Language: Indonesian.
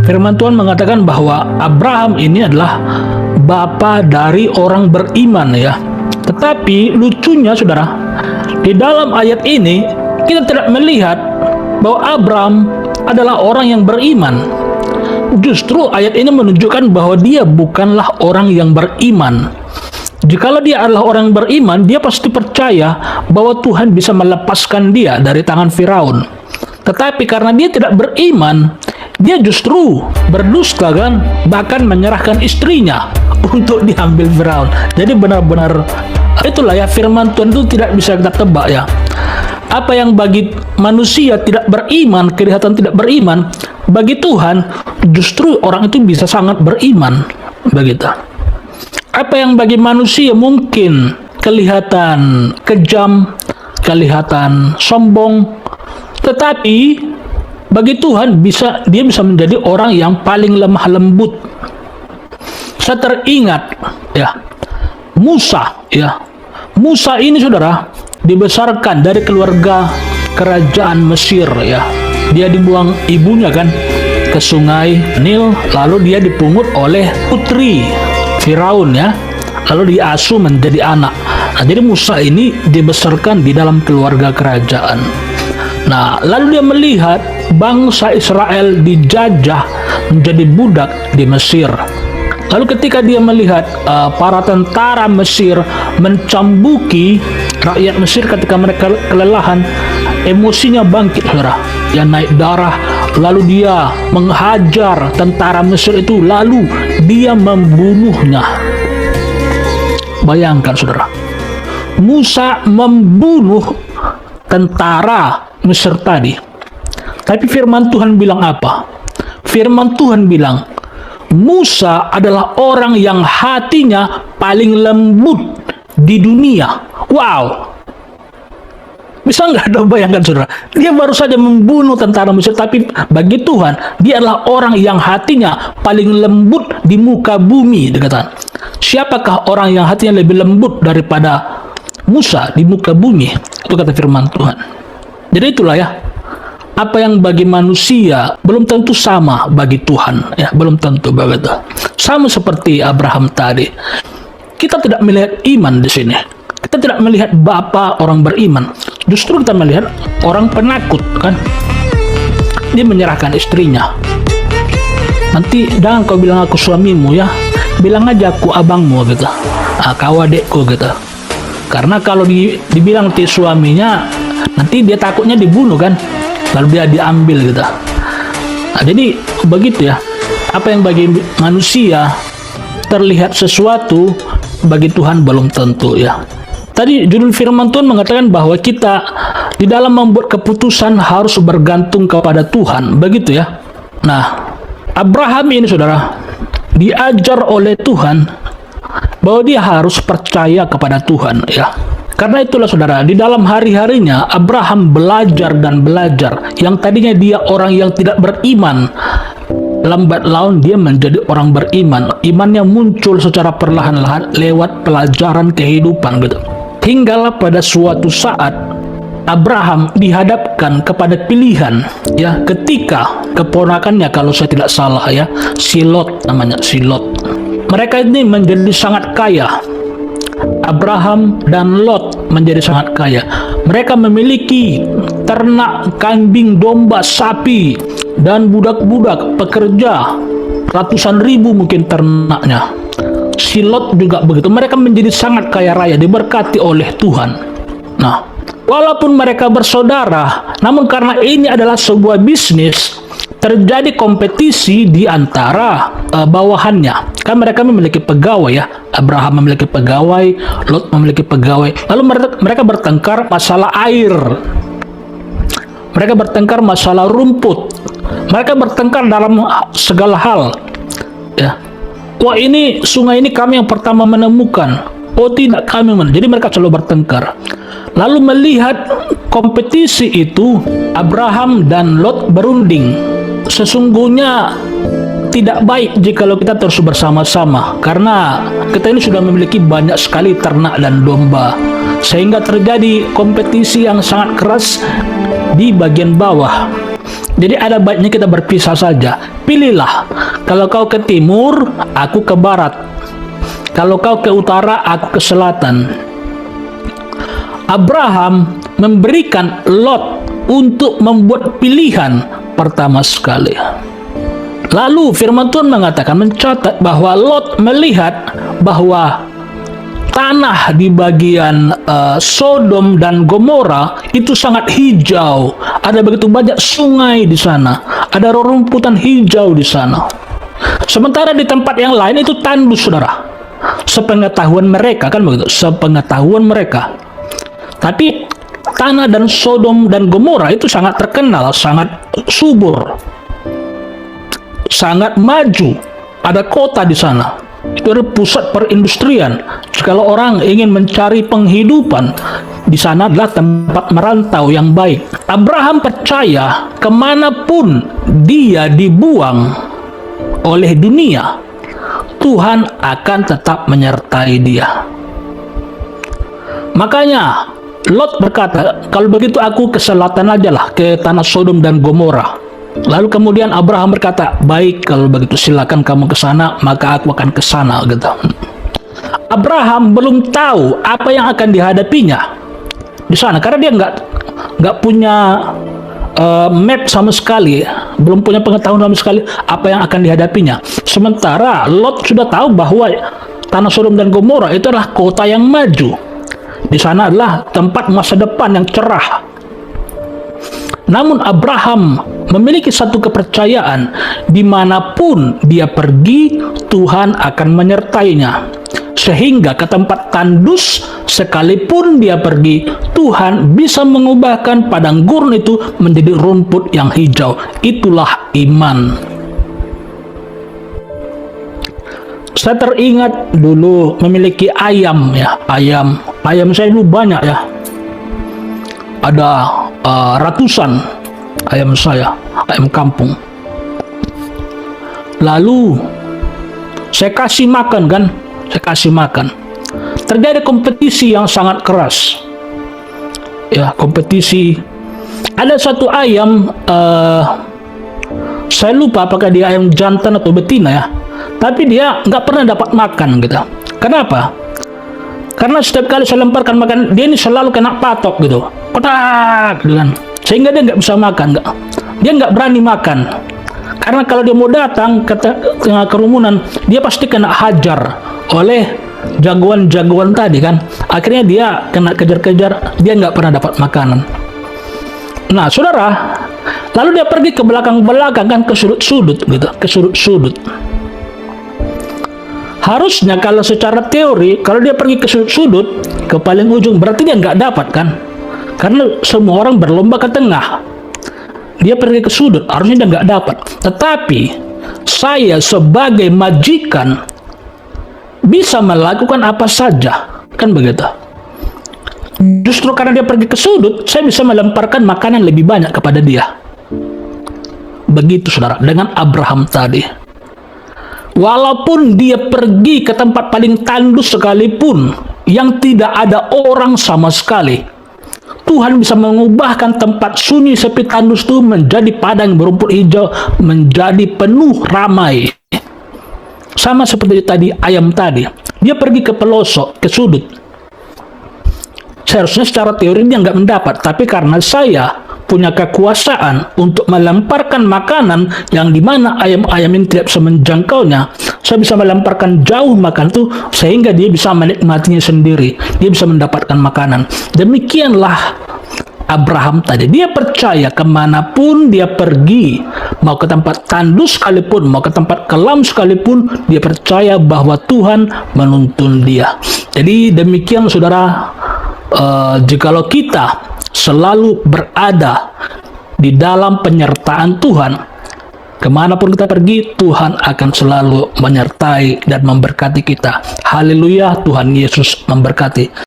Firman Tuhan mengatakan bahwa Abraham ini adalah bapa dari orang beriman ya. Tetapi lucunya saudara, di dalam ayat ini kita tidak melihat bahwa Abraham adalah orang yang beriman. Justru ayat ini menunjukkan bahwa dia bukanlah orang yang beriman. Jikalau dia adalah orang yang beriman, dia pasti percaya bahwa Tuhan bisa melepaskan dia dari tangan Firaun. Tetapi karena dia tidak beriman, dia justru berdusta kan, bahkan menyerahkan istrinya untuk diambil Firaun. Jadi benar-benar itulah ya, firman Tuhan itu tidak bisa kita tebak ya. Apa yang bagi manusia tidak beriman, kelihatan tidak beriman, bagi Tuhan justru orang itu bisa sangat beriman, begitu. Apa yang bagi manusia mungkin kelihatan kejam, kelihatan sombong, tetapi bagi Tuhan dia bisa menjadi orang yang paling lemah lembut. Saya teringat ya, Musa ini saudara dibesarkan dari keluarga kerajaan Mesir ya. Dia dibuang ibunya kan ke sungai Nil, lalu dia dipungut oleh putri Firaun ya, lalu diasuh menjadi anak. Nah, jadi Musa ini dibesarkan di dalam keluarga kerajaan. Nah, lalu dia melihat bangsa Israel dijajah menjadi budak di Mesir. Lalu ketika dia melihat para tentara Mesir mencambuki rakyat Mesir ketika mereka kelelahan, emosinya bangkit saudara. Dia naik darah, lalu dia menghajar tentara Mesir itu, lalu dia membunuhnya. Bayangkan saudara, Musa membunuh tentara Mesir tadi. Tapi firman Tuhan bilang apa? Firman Tuhan bilang, Musa adalah orang yang hatinya paling lembut di dunia. Wow. Bisa nggak ada bayangkan saudara? Dia baru saja membunuh tentara Mesir, tapi bagi Tuhan, dia adalah orang yang hatinya paling lembut di muka bumi. Dikatakan, siapakah orang yang hatinya lebih lembut daripada Musa di muka bumi? Itu kata firman Tuhan. Jadi itulah ya, apa yang bagi manusia belum tentu sama bagi Tuhan ya, belum tentu begitu. Sama seperti Abraham tadi. Kita tidak melihat iman di sini. Kita tidak melihat bapa orang beriman. Justru kita melihat orang penakut kan. Dia menyerahkan istrinya. Nanti jangan kau bilang aku suamimu ya, bilang aja aku abangmu gitu. Kau adekku gitu. Karena kalau dibilang ti suaminya, nanti dia takutnya dibunuh kan. Lalu dia diambil gitu. Nah, jadi begitu ya. Apa yang bagi manusia terlihat sesuatu, bagi Tuhan belum tentu ya. Tadi judul firman Tuhan mengatakan bahwa kita di dalam membuat keputusan harus bergantung kepada Tuhan, begitu ya. Nah, Abraham ini saudara diajar oleh Tuhan bahwa dia harus percaya kepada Tuhan ya. Karena itulah saudara, di dalam hari-harinya Abraham belajar dan belajar. Yang tadinya dia orang yang tidak beriman, lambat laun dia menjadi orang beriman. Imannya muncul secara perlahan-lahan lewat pelajaran kehidupan gitu. Hinggalah pada suatu saat Abraham dihadapkan kepada pilihan ya, ketika keponakannya, kalau saya tidak salah ya, si Lot namanya, si Lot. Mereka ini menjadi sangat kaya. Abraham dan Lot menjadi sangat kaya. Mereka memiliki ternak, kambing, domba, sapi, dan budak-budak pekerja, ratusan ribu mungkin ternaknya. Si Lot juga begitu. Mereka menjadi sangat kaya raya, diberkati oleh Tuhan. Nah, walaupun mereka bersaudara, namun karena ini adalah sebuah bisnis, terjadi kompetisi di antara bawahannya. Kan mereka memiliki pegawai ya. Abraham memiliki pegawai, Lot memiliki pegawai. Lalu mereka bertengkar masalah air. Mereka bertengkar masalah rumput. Mereka bertengkar dalam segala hal. Ya. Wah, ini sungai ini kami yang pertama menemukan. Oh tidak, kami Jadi mereka selalu bertengkar. Lalu melihat kompetisi itu, Abraham dan Lot berunding. Sesungguhnya tidak baik jikalau kita terus bersama-sama, karena kita ini sudah memiliki banyak sekali ternak dan domba, sehingga terjadi kompetisi yang sangat keras di bagian bawah. Jadi ada baiknya kita berpisah saja. Pilihlah. Kalau kau ke timur, aku ke barat. Kalau kau ke utara, aku ke selatan. Abraham memberikan Lot untuk membuat pilihan pertama sekali. Lalu firman Tuhan mengatakan, mencatat bahwa Lot melihat bahwa tanah di bagian Sodom dan Gomora itu sangat hijau. Ada begitu banyak sungai di sana. Ada rerumputan hijau di sana. Sementara di tempat yang lain itu tandus, saudara. Sepengetahuan mereka, kan begitu. Sepengetahuan mereka. Tapi tanah dan Sodom dan Gomora itu sangat terkenal, sangat subur, sangat maju. Ada kota di sana. Itu adalah pusat perindustrian. Kalau orang ingin mencari penghidupan, di sana adalah tempat merantau yang baik. Abraham percaya kemanapun dia dibuang oleh dunia, Tuhan akan tetap menyertai dia. Makanya Lot berkata, kalau begitu aku ke selatan aja lah, ke tanah Sodom dan Gomora. Lalu kemudian Abraham berkata, baik kalau begitu silakan kamu ke sana, maka aku akan ke sana, gitu. Abraham belum tahu apa yang akan dihadapinya di sana, karena dia nggak punya map sama sekali, belum punya pengetahuan sama sekali apa yang akan dihadapinya. Sementara Lot sudah tahu bahwa tanah Sodom dan Gomora itu adalah kota yang maju. Di sana adalah tempat masa depan yang cerah. Namun Abraham memiliki satu kepercayaan, dimanapun dia pergi, Tuhan akan menyertainya. Sehingga ke tempat tandus, sekalipun dia pergi, Tuhan bisa mengubahkan padang gurun itu menjadi rumput yang hijau. Itulah iman. Saya teringat dulu memiliki ayam, ya, ayam saya dulu banyak, ya. Ada ratusan ayam saya, ayam kampung. Lalu saya kasih makan, kan, saya kasih makan. Terjadi kompetisi yang sangat keras, ya, kompetisi. Ada satu ayam, saya lupa apakah dia ayam jantan atau betina, ya, tapi dia nggak pernah dapat makan, gitu. Kenapa? Karena setiap kali saya lemparkan makan, dia ini selalu kena patok, gitu, kotak, gitu kan. Sehingga dia nggak bisa makan, dia nggak berani makan. Karena kalau dia mau datang ke tengah kerumunan, dia pasti kena hajar oleh jagoan-jagoan tadi, kan. Akhirnya dia kena kejar-kejar, dia nggak pernah dapat makanan. Nah, saudara, lalu dia pergi ke belakang-belakang, kan, ke sudut-sudut, gitu, ke sudut-sudut. Harusnya kalau secara teori, kalau dia pergi ke sudut-sudut, ke paling ujung, berarti dia nggak dapat, kan? Karena semua orang berlomba ke tengah. Dia pergi ke sudut, harusnya dia nggak dapat. Tetapi saya sebagai majikan bisa melakukan apa saja, kan begitu. Justru karena dia pergi ke sudut, saya bisa melemparkan makanan lebih banyak kepada dia. Begitu, saudara, dengan Abraham tadi. Walaupun dia pergi ke tempat paling tandus sekalipun, yang tidak ada orang sama sekali, Tuhan bisa mengubahkan tempat sunyi sepi tandus itu menjadi padang berumput hijau, menjadi penuh ramai. Sama seperti tadi ayam tadi, dia pergi ke pelosok, ke sudut. Seharusnya secara teori dia nggak mendapat, tapi karena saya punya kekuasaan untuk melemparkan makanan yang dimana ayam-ayam ini tidak bisa menjangkaunya, saya bisa melemparkan jauh makan itu sehingga dia bisa menikmatinya sendiri, dia bisa mendapatkan makanan. Demikianlah Abraham tadi, dia percaya kemanapun dia pergi, mau ke tempat tandus sekalipun, mau ke tempat kelam sekalipun, dia percaya bahwa Tuhan menuntun dia. Jadi demikian, saudara, jikalau kita selalu berada di dalam penyertaan Tuhan, kemanapun kita pergi, Tuhan akan selalu menyertai dan memberkati kita. Haleluya, Tuhan Yesus memberkati.